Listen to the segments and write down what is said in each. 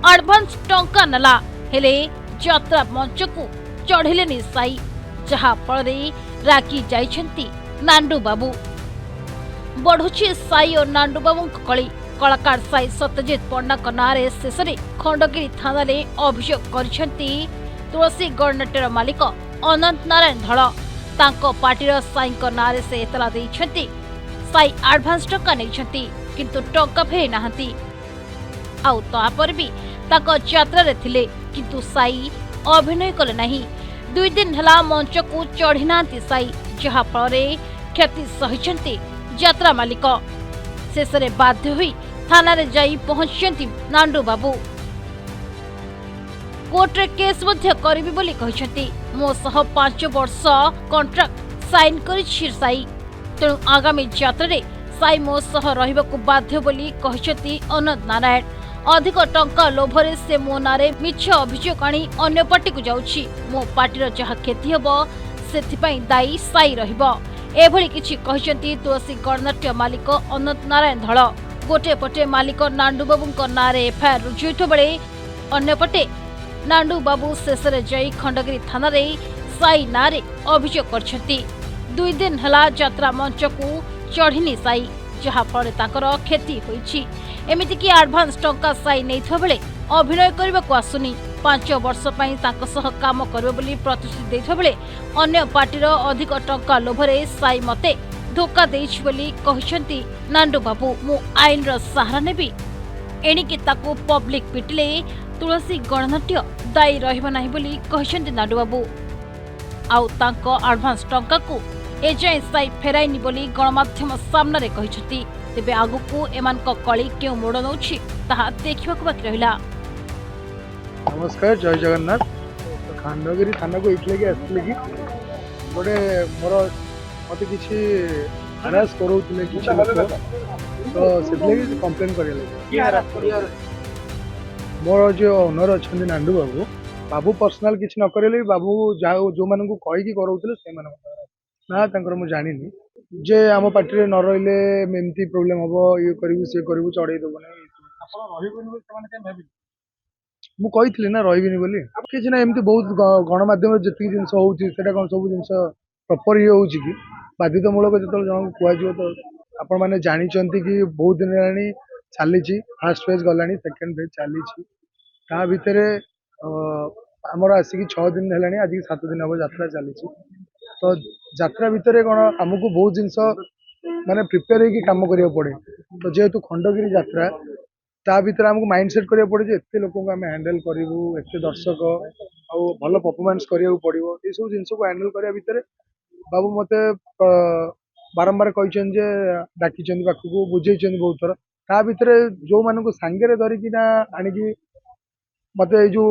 आडभांस टंका नेला हेले यात्रा मंच को चढ़िलेनी साई जहा फल रागी जाइछंती नांडू बाबू। बढ़ुची साई और नांडू बाबू कली कलाकार साई सत्यजित पंडा नारे शेष में खंडगिरी थाना अभियोग करिसेंती तुलसी गणनाट्यर मालिक अनंत नारायण धल। तांको पार्टीर साई नारे से एतला देइछंती साई आडभांस टंका नेइछंती किंतु टंका फेरी नाहंती। आउ तापर भी ताको यात्रा रे थिले किंतु साई अभिनय कले नाही। 2 दिन हला मंच को चढ़ी नांती साई जहा फल क्षति सहिछंती यात्रा मालिक। शेष में बाध्य हुई थाना रे जाई पहुंचंती नांडू बाबू। कोर्ट रे केस मध्य करिबी बोली कहिसंती। मो सह 5 वर्ष कॉन्ट्रैक्ट साइन करिछि साई, तेणु आगामी यात्रा रे साई मो सह रहिबाकू बाध्य बोली कहिसंती अनंत नारायण। अधिक टंका लोभरे से मो नारे मिछ अभियोग आनी अन्य पार्टी को जाउछि। मो पार्टीर जहा क्षति हबो सेथिपई दायी साई रहिबो एभली किछि कहिसंती तुलसी गणनाट्य मालिक अनंत नारायण धल। गोटे पटे मालिक नांडू बाबू नारे एफआईआर रुजु होइतो बेले अन्य पटे नांडू बाबू शेष में जाई खंडगिरी थाना रे साई नारे अभियोग करछंती। 2 दिन हला यात्रा मंच को चढ़िनी साई जहा फल ताकर क्षति होइछि। एमिति कि एडवांस टंका साई नैथो बेले अभिनय करबाकू आसुनी। 5 वर्ष पई ताको सह काम करबे बोली प्रतिश्रुति दैथो बेले अन्य पार्टीर अधिक टंका लोभरे साई मते धोखा देइछि बोली कहिसंती नांडू बाबू। मु आईन रो सहारा नेबी एणिकी ताको पब्लिक पिटले तुलसी गणनाट्य दायी रहिबा नाही बोली कहिसंती नांडू बाबू। आउ तांको एडवांस टंका को एजाए साई फेराइनी बोली गणमाध्यम सामना रे कहिसंती। तेबे आगुकू एमानक कली केउ मोड़ नउछि ताहा देखिबाकू बाकी रहिला। नमस्कार, जय जगन्नाथ। खंडगिरी थाना को इतले कि आसले कि गोटे मोर मत किसी हरास करोतले किछि लोक तो सेतले कंप्लेन करिले कि हरास करिया मोर जो ओनर अछंदी नांडू बाबू बाबू पर्सनल किछि न करिले बाबू जाओ जो मानन को कहि कि करोतले से मानन ना तंकर मु जानिनी जे आम पार्टी न रहिले एमती प्रोब्लेम हम ये करू सी करू चढ़ई देव ना मु कही ना रही बोली किसी ना एमती बहुत गणमाध्यम जी जिन होता कौन सब जिन प्रपर ये हो कि बाध्यतामूलक जो जन कहु तो आपण मैंने जानते कि बहुत दिन है चली फास्ट फेज गला सेकेंड फेज चली भितर आमर आसिक 6 दिन है आज 7 दिन हम यात्रा चली तो यात्रा भितर कौन आमको बहुत जिनस माने प्रिपेयर होगी काम करिया पड़े। तो जेहेतु खंडगिरी यात्रा ता भीतर आमको माइंड सेट करिया पड़े जे एते लोक को आम हैंडल करिवु एते दर्शक आ भल परफॉर्मेंस करिया पड़िवो ए सब जिनस को हैंडल करिया भितर बाबू मते बारंबार कहिछन जे डाकिछन पाखु बुझेछन बहुत थर ता भीतर जो मानको सांगे रे धरि कि ना आनिकी मते ए जो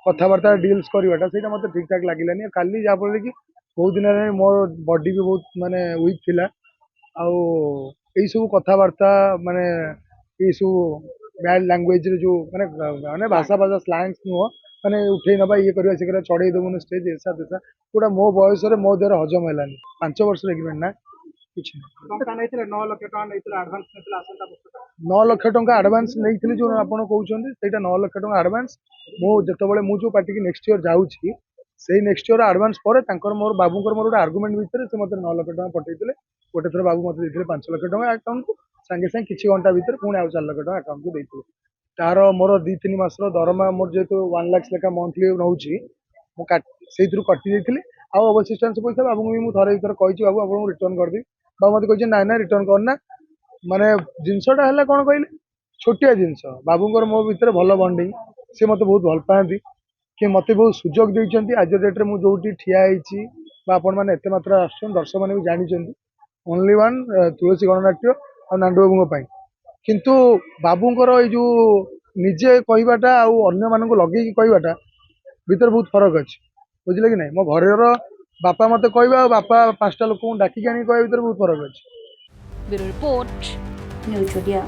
कथावार्ता डील्स करवाटा सेटा मते ठीक ठाक लागिलानी। काली जा पड़े कि बहुत दिन है मोर बॉडी भी बहुत माने वीक थिला आउ यही सब कथावार्ता माने ये सब बैड लैंग्वेज जो माने माने भाषा भाषा स्लैंग्स नुह माने उठे नबा ये करवा से करा चढ़ई देबुन स्टेज ऐसा तैसा पूरा मो बयस रे मो देर हजम हेलानी। 5 वर्ष एग्रीमेंट ना किछ टंका नैथिले 9 लाख टंका नैथिले एडवांस नैथिले आसंता वर्ष 9 लाख टंका एडवांस नैथिले जो आपण कहउछन सेटा 9 लाख टंका एडवांस मो जतबेले मु जो पार्टी की नेक्स्ट ईयर जाउछि से नेक्स्ट ईयर एडवांस पर तांकर मोर बाबूकर मोर गोटे आर्गुमेंट भितर से मते 9 लाख टंका पठेइतिले गोटे थर बाबू मते देइतिले 5 लाख टंका अकाउंट को संगे संगे किछि घंटा भितर पुणे आउ 4 लाख टंका अकाउंट को देइतिले। तार मोर 2-3 मासर दरमा मोर जेतु 1 लाख लेका मंथली नउछि मु सेइथरु कटि देइतिले आ अवशिष्टांश पैसा बाबू मु थरे भीतर कहिछि बाबू आपन रिटर्न कर दी बाबू मते कहिछि ना ना रिटर्न करना माने जिंसटा हला कोन कहले छोटिया जिंस बाबूकर मो भितर भल बॉन्डिंग से मते बहुत भल पाती कि मते बहुत सुजोग देइछंती। आज डेट रे मु जोटी ठिया आइछि बा आपण माने एते मात्रा आछन दर्शक माने भी जानिछंती ओनली वन तुलसी गणनाट्य आ नांडू बाबू पई किंतु बाबूकर ए जो निजे कहबाटा आ अन्य मानन को लगेई कहबाटा भीतर बहुत फरक अछि बुझले कि नहीं। मो घरर बापा मते कहबा बापा 5टा लोक को डाकी आनी कहबा भीतर बहुत फरक अछि। Bureau report news India.